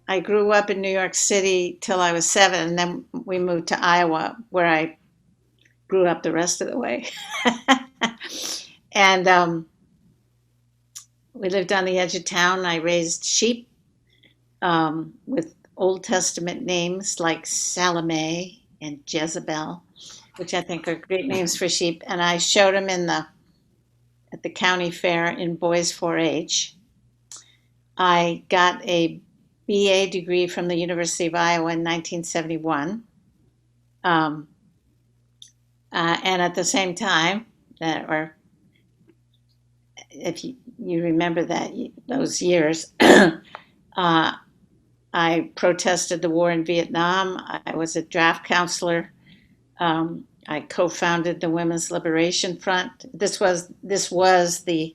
I grew up in New York City till I was 7, and then we moved to Iowa, where I grew up the rest of the way. And we lived on the edge of town. I raised sheep with Old Testament names like Salome and Jezebel, which I think are great names for sheep. And I showed them at the county fair in boys 4-H. I got a BA degree from the University of Iowa in 1971. And at the same time, or if you remember those years, I protested the war in Vietnam. I was a draft counselor. I co-founded the Women's Liberation Front. This was the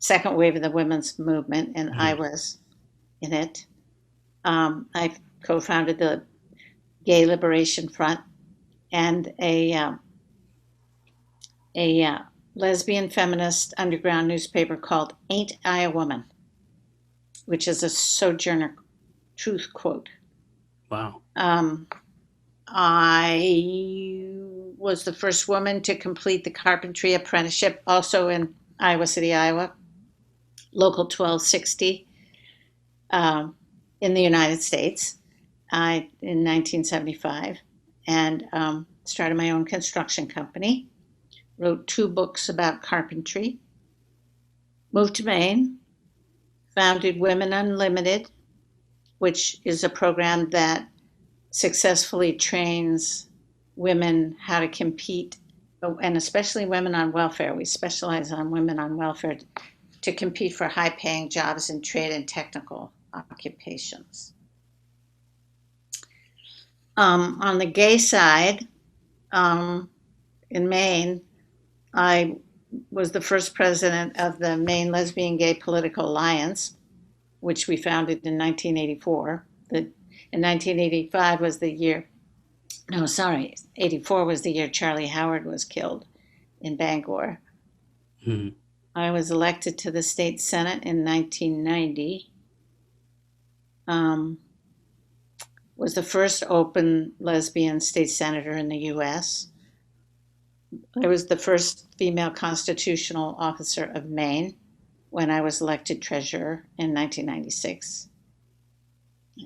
second wave of the women's movement, and I was in it. I co-founded the Gay Liberation Front and a lesbian feminist underground newspaper called Ain't I a Woman, which is a Sojourner Truth quote. Wow. I was the first woman to complete the carpentry apprenticeship, also in Iowa City, Iowa, Local 1260, in the United States, in 1975, and started my own construction company, wrote 2 books about carpentry, moved to Maine, founded Women Unlimited, which is a program that successfully trains women how to compete, and especially women on welfare. We specialize on women on welfare to compete for high-paying jobs in trade and technical occupations. On the gay side, in Maine, I was the first president of the Maine Lesbian Gay Political Alliance, which we founded in 1984. In 1985 was the year, 84 was the year Charlie Howard was killed in Bangor. Hmm. I was elected to the state senate in 1990. Was the first open lesbian state senator in the U.S. I was the first female constitutional officer of Maine when I was elected treasurer in 1996.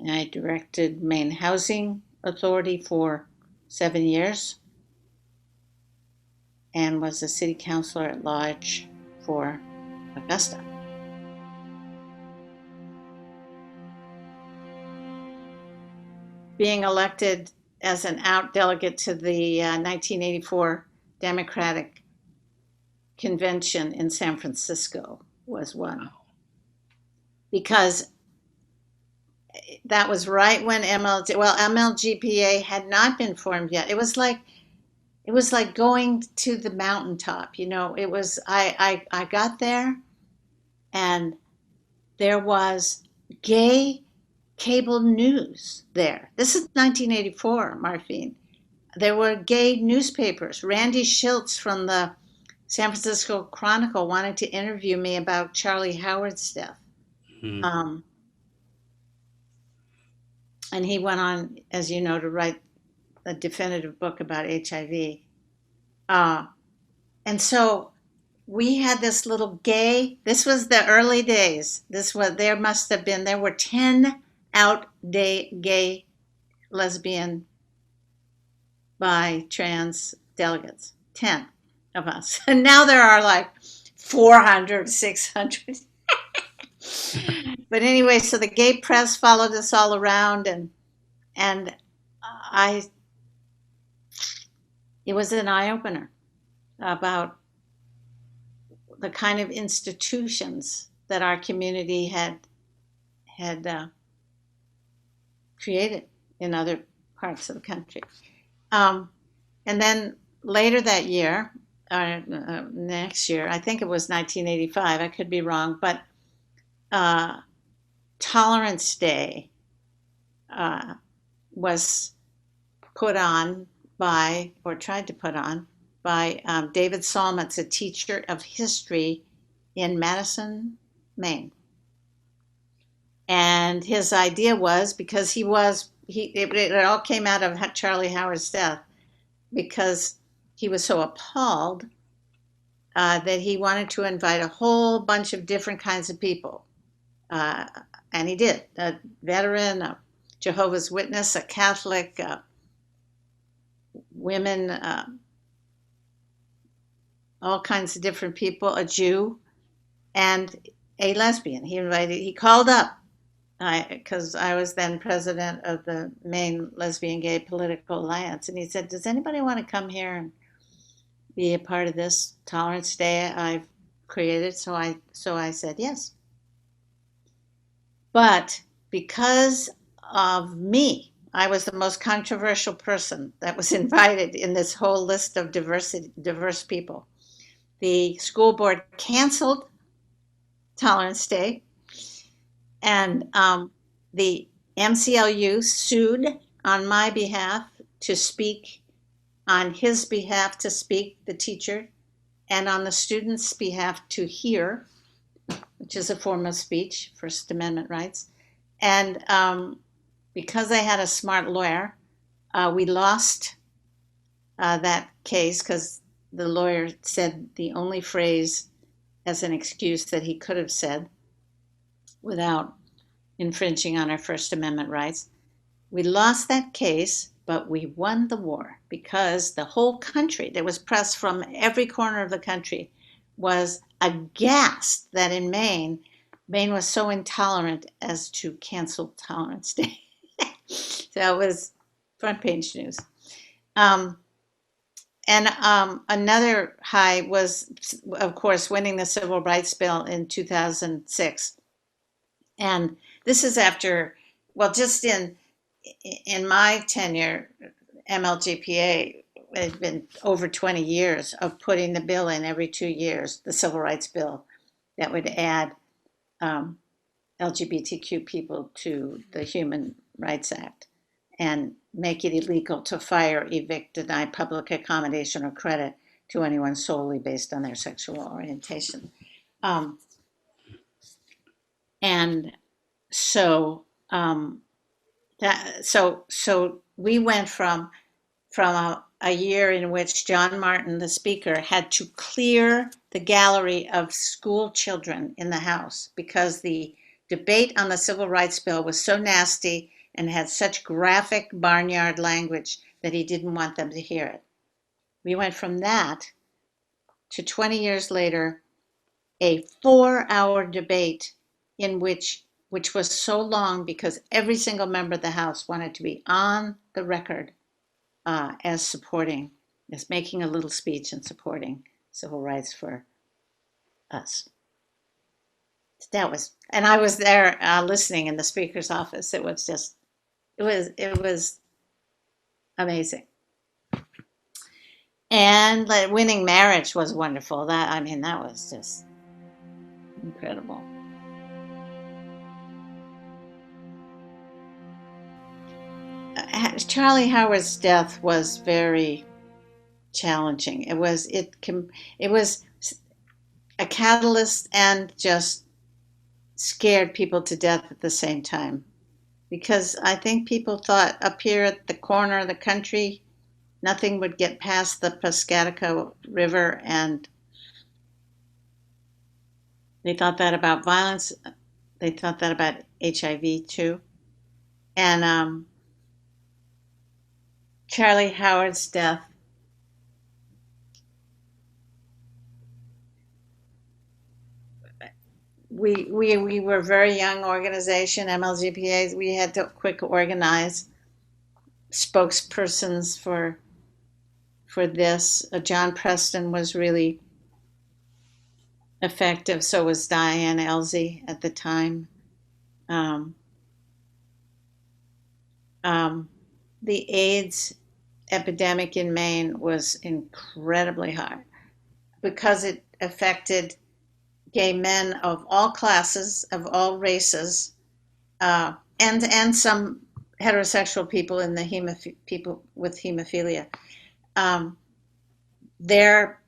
And I directed Maine Housing Authority for 7 years and was a city councilor at large for Augusta. Being elected as an out delegate to the 1984 Democratic Convention in San Francisco was one. Because that was right when MLGPA had not been formed yet. It was like going to the mountaintop. It was, I got there and there was gay cable news there. This is 1984, Marfine. There were gay newspapers. Randy Schiltz from the San Francisco Chronicle wanted to interview me about Charlie Howard's death. Hmm. And he went on, as you know, to write a definitive book about HIV. And so we had this little this was the early days. There were 10 out gay, lesbian, bi, trans delegates, 10 of us. And now there are like 400, 600. But anyway, so the gay press followed us all around, and it was an eye-opener about the kind of institutions that our community had created in other parts of the country. And then later that year, or next year, I think it was 1985, I could be wrong, but Tolerance Day was put on by, or tried to put on, by David Solmitz, a teacher of history in Madison, Maine. And his idea was, because it all came out of Charlie Howard's death, because he was so appalled that he wanted to invite a whole bunch of different kinds of people. And he did. A veteran, a Jehovah's Witness, a Catholic, women, all kinds of different people, a Jew, and a lesbian. He called up, because I was then president of the Maine Lesbian Gay Political Alliance, and he said, does anybody want to come here and be a part of this Tolerance Day I've created? So I said yes. But because of me, I was the most controversial person that was invited in this whole list of diverse people. The school board canceled Tolerance Day, and the MCLU sued on my behalf to speak, on his behalf to speak, the teacher, and on the students' behalf to hear, which is a form of speech, First Amendment rights. And because I had a smart lawyer, we lost that case because the lawyer said the only phrase as an excuse that he could have said without infringing on our First Amendment rights. We lost that case, but we won the war because the whole country, there was press from every corner of the country, was aghast that in Maine was so intolerant as to cancel Tolerance Day. So it was front page news. Another high was, of course, winning the Civil Rights Bill in 2006. And this is after, well, just in my tenure, MLGPA had been over 20 years of putting the bill in every 2 years, the Civil Rights Bill that would add LGBTQ people to the Human Rights Act and make it illegal to fire, evict, deny public accommodation or credit to anyone solely based on their sexual orientation. And so so we went from a year in which John Martin, the speaker, had to clear the gallery of school children in the House because the debate on the Civil Rights Bill was so nasty and had such graphic barnyard language that he didn't want them to hear it. We went from that to 20 years later, a 4-hour debate in which was so long because every single member of the House wanted to be on the record as making a little speech and supporting civil rights for us. And I was there listening in the speaker's office. It was amazing. And winning marriage was wonderful. That was just incredible. Charlie Howard's death was very challenging. It was a catalyst and just scared people to death at the same time. Because I think people thought up here at the corner of the country, nothing would get past the Piscataqua River, and they thought that about violence. They thought that about HIV too. And Charlie Howard's death we were a very young organization, MLGPA. We had to quick organize spokespersons for this. John Preston was really effective. So was Diane Elsie at the time. The AIDS epidemic in Maine was incredibly hard because it affected gay men of all classes, of all races, and some heterosexual people in the people with hemophilia. their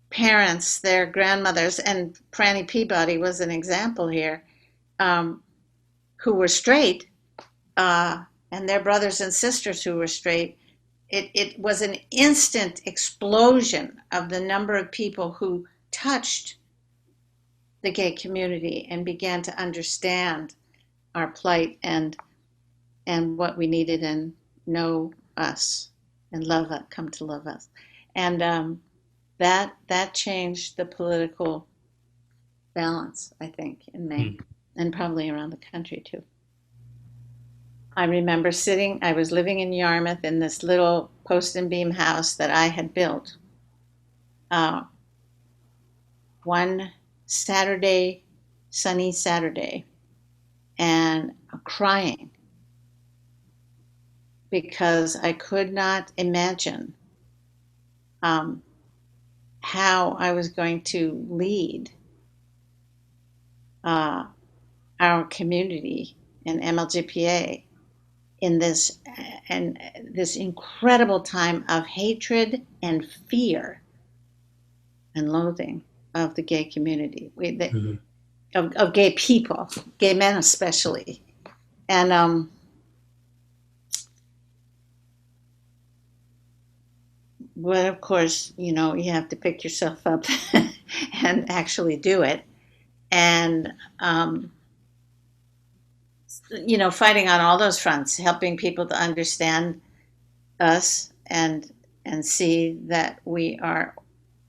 parents, their grandmothers, and Franny Peabody was an example here, who were straight, and their brothers and sisters who were straight. It was an instant explosion of the number of people who touched the gay community and began to understand our plight and what we needed and know us and love us, come to love us. And that changed the political balance, I think, in Maine, and probably around the country too. I remember I was living in Yarmouth in this little post and beam house that I had built. One Saturday, sunny Saturday, and crying because I could not imagine how I was going to lead our community in MLGPA in this incredible time of hatred and fear and loathing of the gay community, of gay people, gay men especially. And well, of course, you have to pick yourself up and actually do it. And fighting on all those fronts, helping people to understand us and see that we are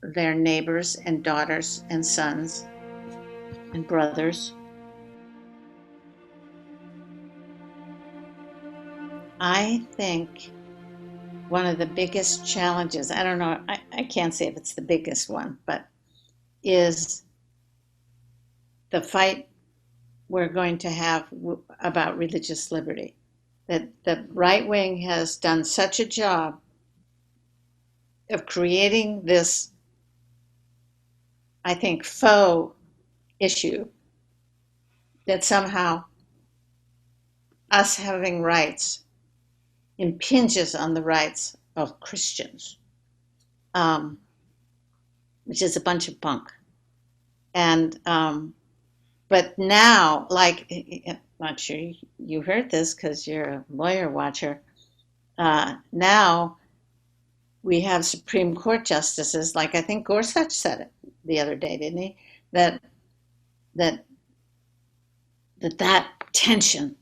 their neighbors and daughters and sons and brothers. I think one of the biggest challenges, I don't know, I can't say if it's the biggest one, but is the fight we're going to have about religious liberty. That the right wing has done such a job of creating this, I think, faux issue that somehow us having rights impinges on the rights of Christians, which is a bunch of bunk. And but now, like, I'm not sure you heard this because you're a lawyer watcher. Now we have Supreme Court justices, like I think Gorsuch said it the other day, didn't he? That tension,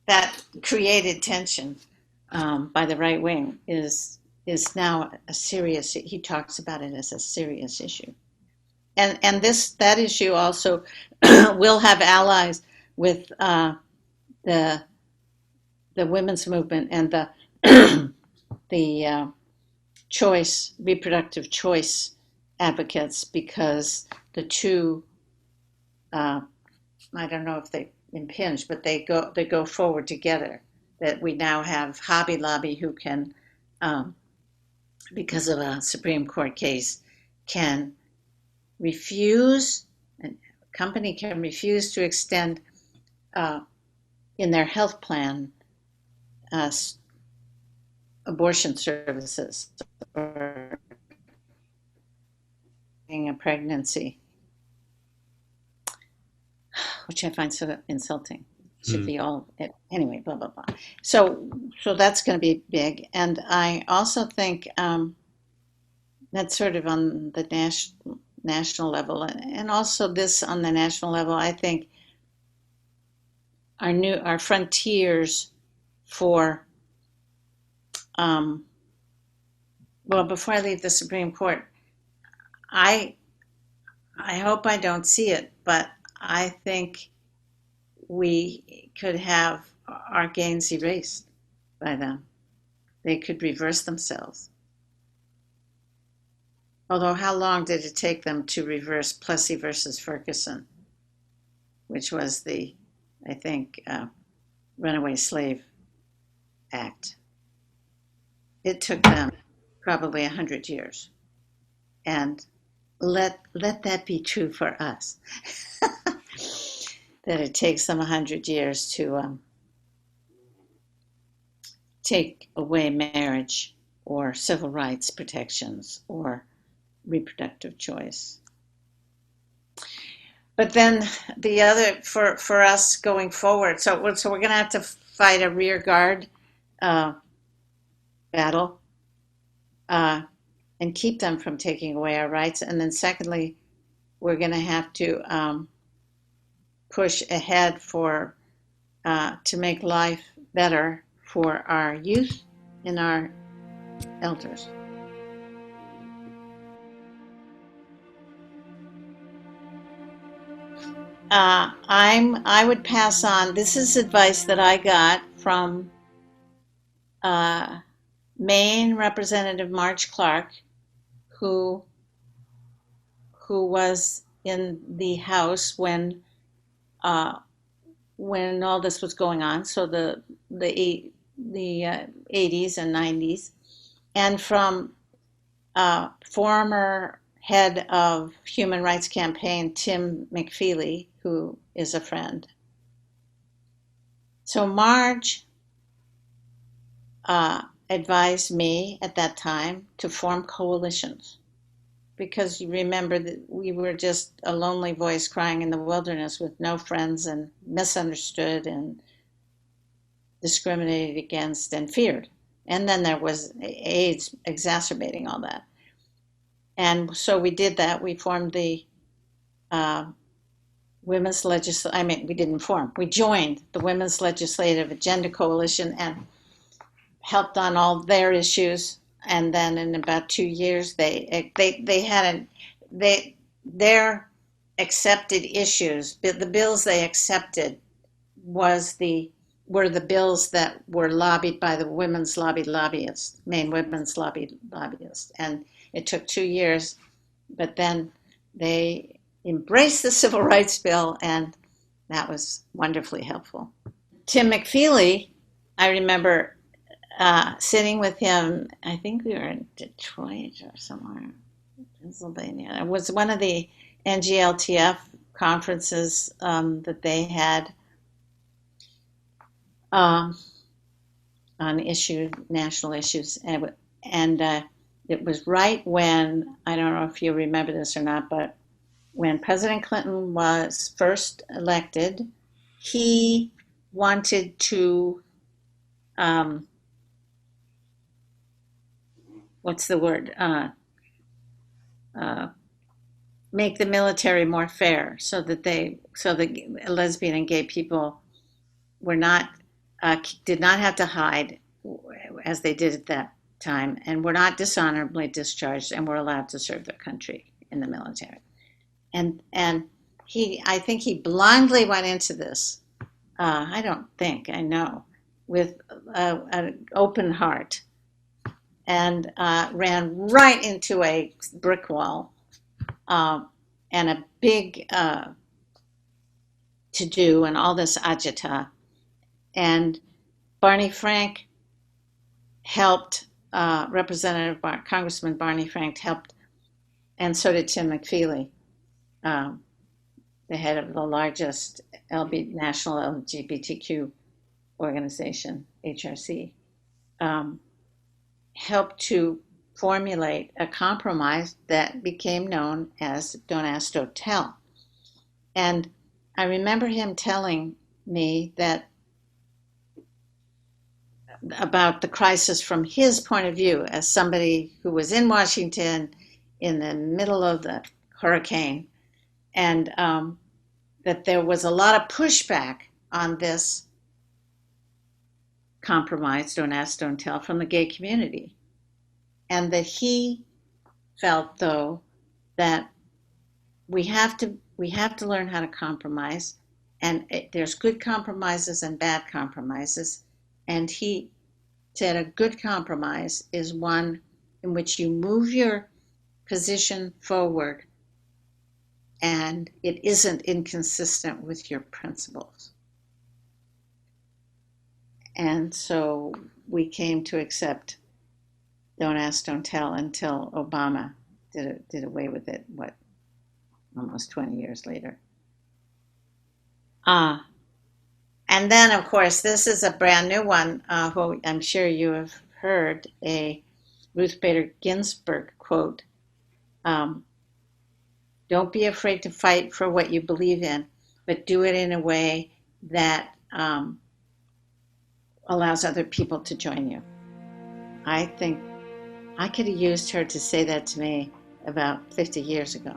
that created tension by the right wing is now a serious. He talks about it as a serious issue. And that issue also will have allies with the women's movement and the reproductive choice advocates, because the two, I don't know if they impinge, but they go forward together. That we now have Hobby Lobby who can, because of a Supreme Court case, can refuse, a company can refuse to extend in their health plan abortion services or a pregnancy, which I find so insulting. Should be all, anyway, blah, blah, blah. So that's going to be big. And I also think that's sort of on the national level, and also this on the national level. I think our frontiers for before I leave the Supreme Court, I hope I don't see it, but I think we could have our gains erased by them. They could reverse themselves. Although, how long did it take them to reverse Plessy versus Ferguson, which was the, I think, Runaway Slave Act? It took them probably 100 years. And let that be true for us. That it takes them 100 years to take away marriage or civil rights protections or reproductive choice. But then the other, for us going forward, so we're going to have to fight a rear guard battle and keep them from taking away our rights. And then secondly, we're going to have to push ahead to make life better for our youth and our elders. I would pass on. This is advice that I got from Maine Representative Marge Clark, who was in the House when all this was going on. So the 80s and 90s, and from former head of Human Rights Campaign, Tim McFeely, who is a friend. So Marge advised me at that time to form coalitions, because you remember that we were just a lonely voice crying in the wilderness with no friends and misunderstood and discriminated against and feared. And then there was AIDS exacerbating all that. And so we did that. We formed the Women's Legislative, we joined the Women's Legislative Agenda Coalition and helped on all their issues. And then in about 2 years, their accepted issues, the bills they accepted were the bills that were lobbied by the women's lobbyists, Maine women's lobbyists. And it took 2 years, but then they embraced the Civil Rights Bill, and that was wonderfully helpful. Tim McFeely, I remember sitting with him, I think we were in Detroit or somewhere, Pennsylvania. It was one of the NGLTF conferences that they had on national issues. And it was right when, I don't know if you remember this or not, but when President Clinton was first elected, he wanted to, make the military more fair, so the lesbian and gay people were not, did not have to hide as they did at that time, and were not dishonorably discharged, and were allowed to serve their country in the military. And I think he blindly went into this. I know, with an open heart, and ran right into a brick wall and a big to-do and all this agita. And Barney Frank helped, Congressman Barney Frank helped, and so did Tim McFeely, the head of the largest national LGBTQ organization, HRC, helped to formulate a compromise that became known as Don't Ask, Don't Tell. And I remember him telling me that about the crisis from his point of view as somebody who was in Washington in the middle of the hurricane, and that there was a lot of pushback on this compromise, Don't Ask, Don't Tell, from the gay community. And that he felt, though, that we have to learn how to compromise, and there's good compromises and bad compromises. And he said a good compromise is one in which you move your position forward and it isn't inconsistent with your principles. And so we came to accept Don't Ask, Don't Tell until Obama did away with it, almost 20 years later. And then, of course, this is a brand new one, who I'm sure you have heard, a Ruth Bader Ginsburg quote, don't be afraid to fight for what you believe in, but do it in a way that allows other people to join you. I think I could have used her to say that to me about 50 years ago.